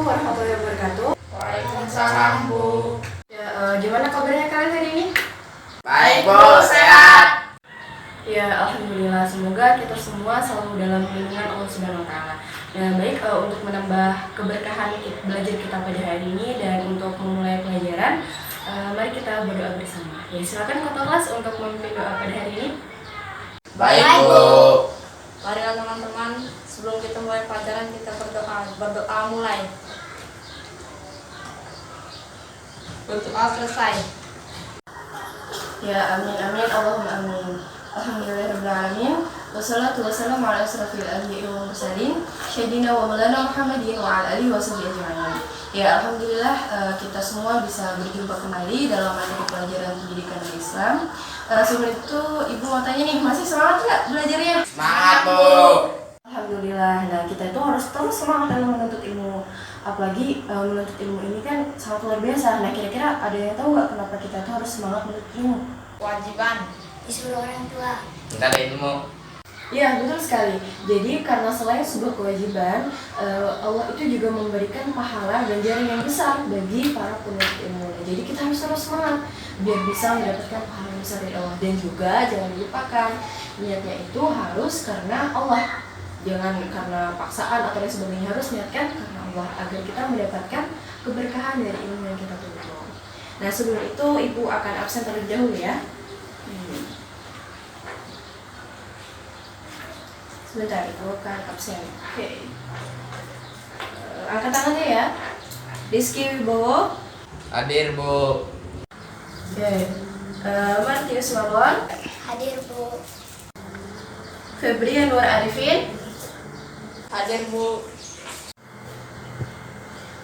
warahmatullahi wabarakatuh. Waalaikumsalam, Bu. Ya, gimana kabarnya kalian hari ini? Baik, Bu. Sehat. Ya, alhamdulillah. Semoga kita semua selalu dalam lindungan Allah Subhanahu wa taala. Nah, baik, untuk menambah keberkahan belajar kita pada hari ini dan untuk memulai pelajaran, mari kita berdoa bersama. Ya, silakan Kak Thomas untuk memimpin doa pada hari ini. Baik, Bu. Marilah teman-teman, sebelum kita mulai pelajaran kita berdoa mulai. Berdoa selesai. Ya, amin amin Allahumma amin. Alhamdulillahirabbil alamin. Wassalatu wassalamu ala asrofil anbiya'i wal mursalin sayyidina wa maulana Muhammadin wa ala alihi washabihi ajma'in. Ya, alhamdulillah kita semua bisa berjumpa kembali dalam materi pelajaran pendidikan Islam. Sebelum itu Ibu mau tanya nih, masih semangat nggak belajarnya? Semangat, Bu. Alhamdulillah. Nah, kita itu harus terus semangat dalam menuntut ilmu. Apalagi menuntut ilmu ini kan sangat luar biasa. Nah, kira-kira ada yang tahu nggak kenapa kita itu harus semangat menuntut ilmu? Kewajiban. Disuruh orang tua. Kita ada ilmu. Ya, betul sekali. Jadi karena selain sebuah kewajiban, Allah itu juga memberikan pahala ganjaran yang besar bagi para penuntut ilmu. Jadi kita harus terus semangat biar bisa mendapatkan pahala yang besar dari Allah. Dan juga jangan dilupakan niatnya itu harus karena Allah. Jangan karena paksaan atau lain sebagainya, harus niatkan karena Allah agar kita mendapatkan keberkahan dari ilmu yang kita tuntut. Nah, sebelum itu Ibu akan absen terlebih dahulu ya. Sebentar, Ibu akan absen. Oke. Angkat tangannya ya. Rizky Wibowo. Hadir, Bu. Oke. Martius Marwan. Hadir, Bu. Febri Anwar Arifin. Hadir, Bu.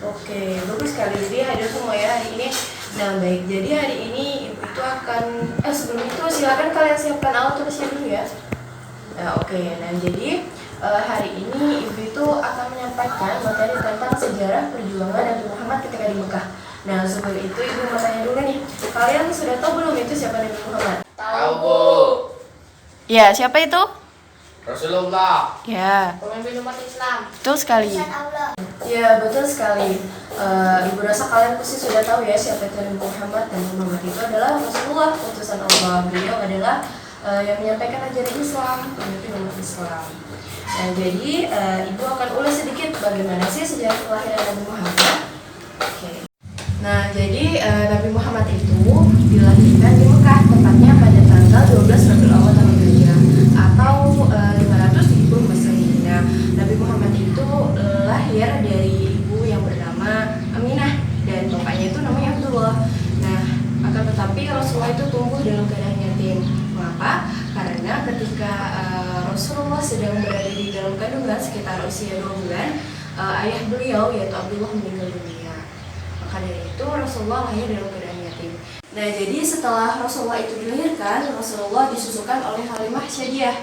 Oke, bagus sekali. Jadi hadir semua ya hari ini. Nah, baik. Jadi hari ini Ibu itu akan sebelum itu silakan kalian siapkan alat tulisnya dulu ya. Nah, oke. Nah, jadi hari ini Ibu itu akan menyampaikan materi tentang sejarah perjuangan Nabi Muhammad ketika di Mekah. Nah, sebelum itu Ibu mau tanya dulu nih. Kalian sudah tahu belum itu siapa Nabi Muhammad? Tahu, Bu. Ya, siapa itu? Rasulullah. Ya, Pemimpin umat Islam. betul sekali. Utusan Allah. Ya, betul sekali. Ibu rasa kalian pasti sudah tahu ya siapa itu Nabi Muhammad. Dan Muhammad itu adalah Rasulullah, utusan Allah. Beliau adalah yang menyampaikan ajaran Islam, pemimpin umat Islam. Nah, jadi Ibu akan ulas sedikit bagaimana sih sejarah kelahiran Nabi Muhammad. Oke. Nah, jadi Nabi Muhammad itu dilahirkan di Mekah, tepatnya pada tanggal 12 Rabiul Awal tahun Hijriah atau 570 Masehi. Nah, Nabi Muhammad itu lahir dari ibu yang bernama Aminah dan bapaknya itu namanya Abdullah. Nah, akan tetapi Rasulullah itu tumbuh dalam keadaan yatim. Mengapa? Karena ketika Rasulullah sedang berada di dalam kandungan sekitar usia 2 bulan, ayah beliau yaitu Abdullah meninggal dunia. Maka dari itu Rasulullah lahir dalam keadaan yatim. Nah, jadi setelah Rasulullah itu dilahirkan, Rasulullah disusukan oleh Halimah Sa'diyah.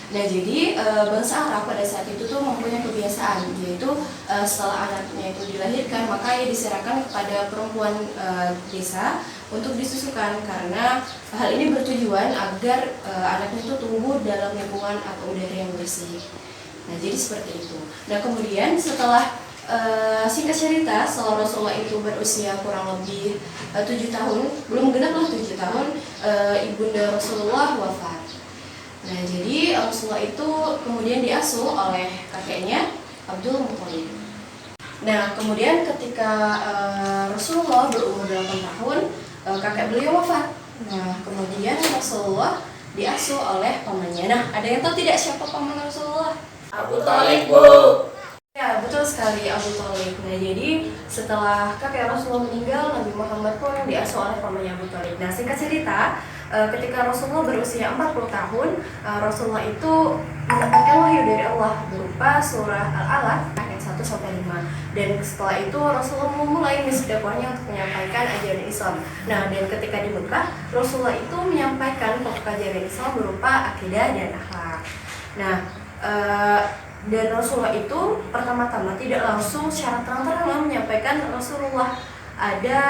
Nah, jadi bangsa Arab pada saat itu tuh mempunyai kebiasaan, yaitu setelah anaknya itu dilahirkan, maka ia diserahkan kepada perempuan desa untuk disusukan, karena hal ini bertujuan agar anaknya itu tumbuh dalam lingkungan atau udara yang bersih. Nah, jadi seperti itu. Nah, kemudian setelah singkat cerita, setelah Rasulullah itu berusia kurang lebih 7 tahun, belum genaplah 7 tahun, ibunda Rasulullah wafat. Nah, jadi Rasulullah itu kemudian diasuh oleh kakeknya Abdul Muthalib. Nah, kemudian ketika Rasulullah berumur 8 tahun, kakek beliau wafat. Nah, kemudian Rasulullah diasuh oleh pamannya. Nah, ada yang tahu tidak siapa paman Rasulullah? Abu Thalib, Bu. Ya, betul sekali, Abu Thalib. Nah, jadi setelah kakek Rasulullah meninggal, Nabi Muhammad pun diasuh oleh pamannya Abu Thalib. Nah, singkat cerita, ketika Rasulullah berusia 40 tahun, Rasulullah itu mendapatkan wahyu dari Allah berupa surah Al-Alaq ayat 1-5. Dan setelah itu Rasulullah memulai misi dakwahnya untuk menyampaikan ajaran Islam. Nah, dan ketika di Mekah, Rasulullah itu menyampaikan pokok ajaran Islam berupa akidah dan akhlak. Nah, dan Rasulullah itu pertama-tama tidak langsung secara terang-terangan menyampaikan Rasulullah. Ada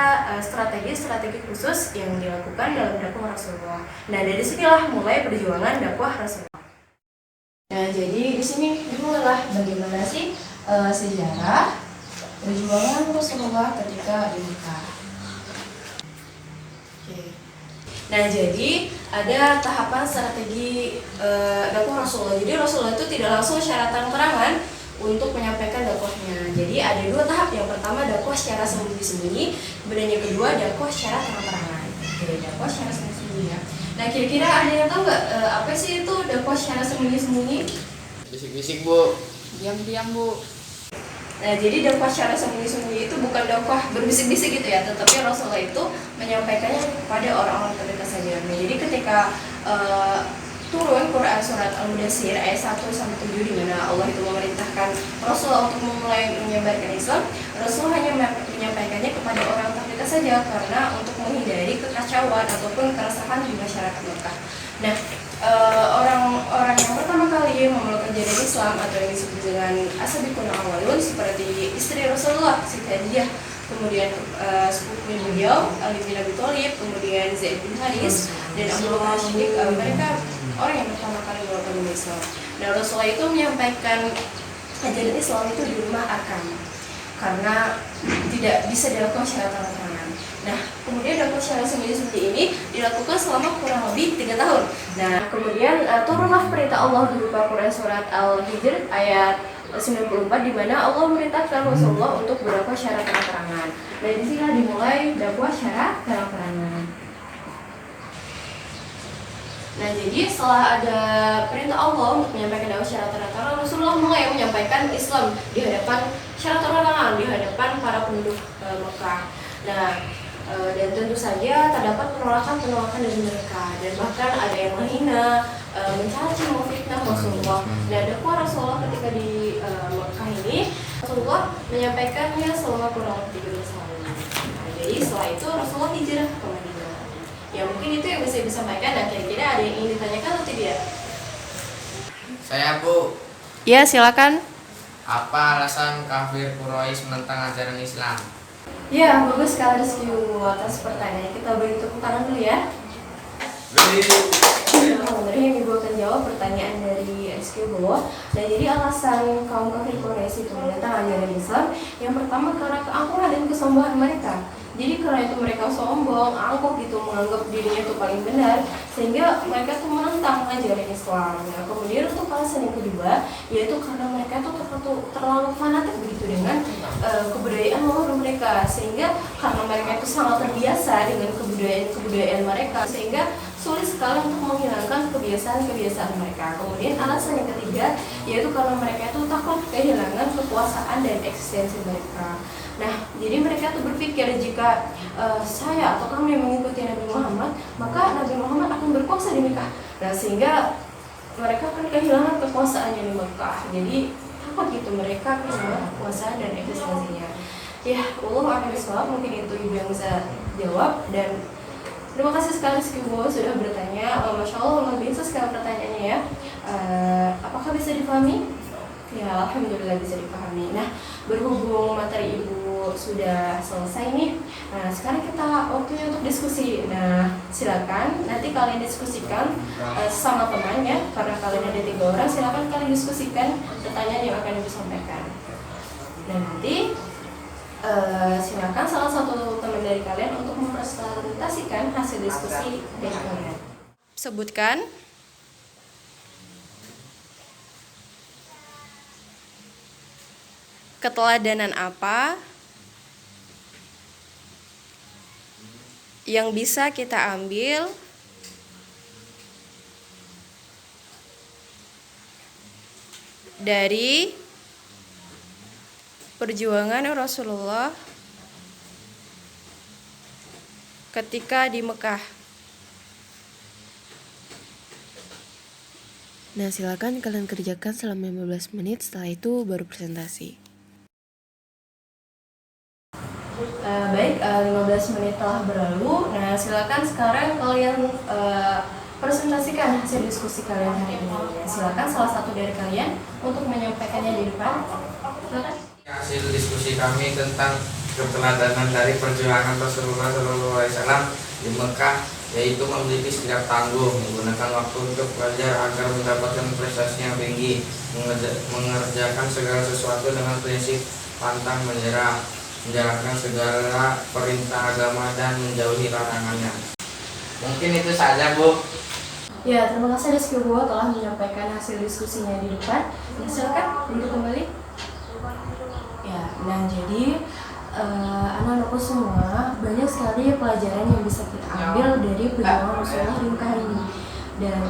strategi-strategi khusus yang dilakukan dalam dakwah Rasulullah. Nah, dari sinilah mulai perjuangan dakwah Rasulullah. Nah, jadi di sini dimulailah bagaimana sih sejarah perjuangan Rasulullah ketika di Mekah. Oke. Nah, jadi ada tahapan strategi dakwah Rasulullah. Jadi Rasulullah itu tidak langsung secara terang-terangan untuk menyampaikan dakwahnya. Jadi ada dua tahap. Yang pertama dakwah secara sembunyi-sembunyi, kemudian yang kedua dakwah secara terang-terangan. Oke, dakwah secara sembunyi-sembunyi ya. Nah, kira-kira ada yang tahu nggak apa sih itu dakwah secara sembunyi-sembunyi? Bisik-bisik bu. Diam-diam Bu. Nah, jadi dakwah secara sembunyi-sembunyi itu bukan dakwah berbisik-bisik gitu ya, tetapi Rasulullah itu menyampaikannya kepada orang-orang terdekat saja. Nah, jadi ketika turun Quran surat Al-Mudaththir ayat 1-7 di mana Allah itu memerintahkan Rasulullah untuk memulai menyebarkan Islam, Rasul hanya menyampaikannya kepada orang terdekat saja karena untuk menghindari kekacauan ataupun keresahan di masyarakat Mekah. Nah, orang-orang yang pertama kali memeluk ajaran Islam atau yang disebut dengan as-sabiqun awwalun seperti istri Rasulullah Siti Khadijah, kemudian sepupu beliau Ali bin Abi Thalib, kemudian Zaid bin Haris dan Abu Bakar As-Siddiq, mereka orang yang pertama kali memeluk agama Islam. Nah, Rasulullah itu menyampaikan ajaran Islam itu di rumah Arkam karena tidak bisa dilakukan secara terang-terangan. Nah, kemudian dakwah secara sembunyi-sembunyi ini dilakukan selama kurang lebih 3 tahun. Nah, kemudian turunlah perintah Allah berupa Quran surat Al-Hijr ayat 94 di mana Allah memerintahkan Rasulullah untuk berdakwah secara terang-terangan. Dan di sini dimulai dakwah secara terang-terangan. Nah, jadi setelah ada perintah Allah untuk menyampaikan dakwah secara terang-terangan, Rasulullah mulai menyampaikan Islam di hadapan secara terang-terangan di hadapan para penduduk Mekah. Nah, dan tentu saja terdapat penolakan dari mereka dan bahkan ada yang menghina, mencaci, memfitnah Rasulullah. Dan dakwah Rasulullah ketika di Mekah ini Rasulullah menyampaikannya selama kurang lebih 13 tahun. Nah, jadi setelah itu Rasulullah hijrah ke Madinah. Ya, mungkin itu yang bisa disampaikan. Dan kira-kira ada yang ingin ditanyakan atau tidak? Saya bu. Ya, silakan. Apa alasan kafir Quraisy menentang ajaran Islam? Ya, bagus sekali Rizky atas pertanyaannya. Kita beri tepuk tangan dulu ya. Bismillahirrahmanirrahim. Ibu akan jawab pertanyaan dari Rizky bahwa nah, jadi alasan kaum kafir Quraisy itu menentang ajaran Islam yang pertama karena keangkuhan dan kesombongan mereka. Jadi karena itu mereka sombong, angkuh gitu, menganggap dirinya itu paling benar, sehingga mereka tuh menentang ajaran Islam. Nah, kemudian untuk alasan yang kedua, yaitu karena mereka tuh terlalu fanatik begitu dengan kebudayaan luhur mereka, sehingga karena mereka itu sangat terbiasa dengan kebudayaan mereka, sehingga sulit sekali untuk menghilangkan kebiasaan mereka. Kemudian alasan yang ketiga, yaitu karena mereka itu takut kehilangan kekuasaan dan eksistensi mereka. Nah, jadi mereka tuh berpikir jika saya atau kami mengikuti Nabi Muhammad, maka Nabi Muhammad akan berkuasa di Mekah. Nah, sehingga mereka akan kehilangan kekuasaannya di Mekah. Jadi takut gitu mereka kehilangan kekuasaan dan eksistensinya. Ya, Allah akan bisawab, mungkin itu ibu yang bisa jawab. Dan terima kasih sekali Rizky sudah bertanya. Masya Allah, luar biasa sekali pertanyaannya ya. Apakah bisa dipahami? Ya, alhamdulillah bisa dipahami. Nah, berhubung materi ibu sudah selesai nih, nah sekarang kita waktunya untuk diskusi. Nah, silakan nanti kalian diskusikan sama teman ya, karena kalian ada 3 orang. Silakan kalian diskusikan pertanyaan yang akan ibu sampaikan. Dan nanti silakan salah satu teman dari kalian untuk mempresentasikan hasil diskusi dari kalian. Sebutkan. Keteladanan apa yang bisa kita ambil dari perjuangan Rasulullah ketika di Mekah? Nah, silakan kalian kerjakan selama 15 menit, setelah itu baru presentasi. Baik, 15 menit telah berlalu. Nah, silakan sekarang kalian presentasikan hasil diskusi kalian hari ini. Silakan salah satu dari kalian untuk menyampaikannya di depan. Silakan. Hasil diskusi kami tentang keteladanan dari perjuangan Rasulullah SAW di Mekah, yaitu memiliki sikap tangguh, menggunakan waktu untuk belajar agar mendapatkan prestasi yang tinggi, mengerjakan segala sesuatu dengan prinsip pantang menyerah, menjalankan segala perintah agama dan menjauhi larangannya. Mungkin itu saja, Bu. Ya, terima kasih Rizky Bu telah menyampaikan hasil diskusinya di depan. Ya, silakan duduk kembali. Ya, nah jadi anak-anakku semua, banyak sekali pelajaran yang bisa kita ambil dari perjuangan Rasulullah di Mekah ini. Dan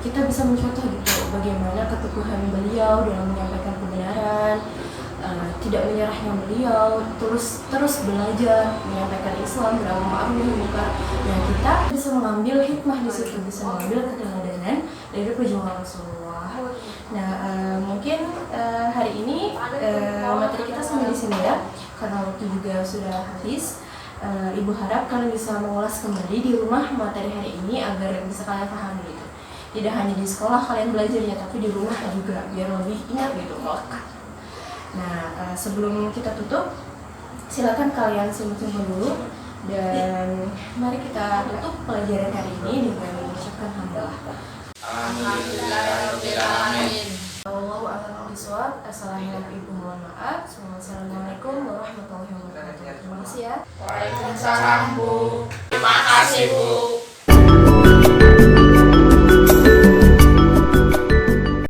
kita bisa mencontoh gitu bagaimana keteguhan beliau dalam menyampaikan kebenaran, tidak menyerahnya beliau, terus belajar menyampaikan Islam, beramal ma'ruf nahi munkar. Nah, kita bisa mengambil hikmah di situ, bisa mengambil keteladanan dari perjuangan Rasulullah. Nah, mungkin hari ini materi kita sampai di sini ya, karena waktu juga sudah habis. Ibu harap kalian bisa mengulas kembali di rumah materi hari ini agar bisa kalian pahami gitu. Tidak hanya di sekolah kalian belajarnya, tapi di rumah juga biar lebih ingat gitu, melekat. Nah, sebelum kita tutup, silakan kalian simpan dulu dan mari kita tutup pelajaran hari ini dengan mengucapkan hamdalah. Alhamdulillahirobbilalamin. Wallahu a'lam bishawab. Assalamualaikum, mohon maaf. Assalamualaikum warahmatullahi wabarakatuh. Terima kasih ya. Waalaikumsalam, Bu. Terima kasih, Bu.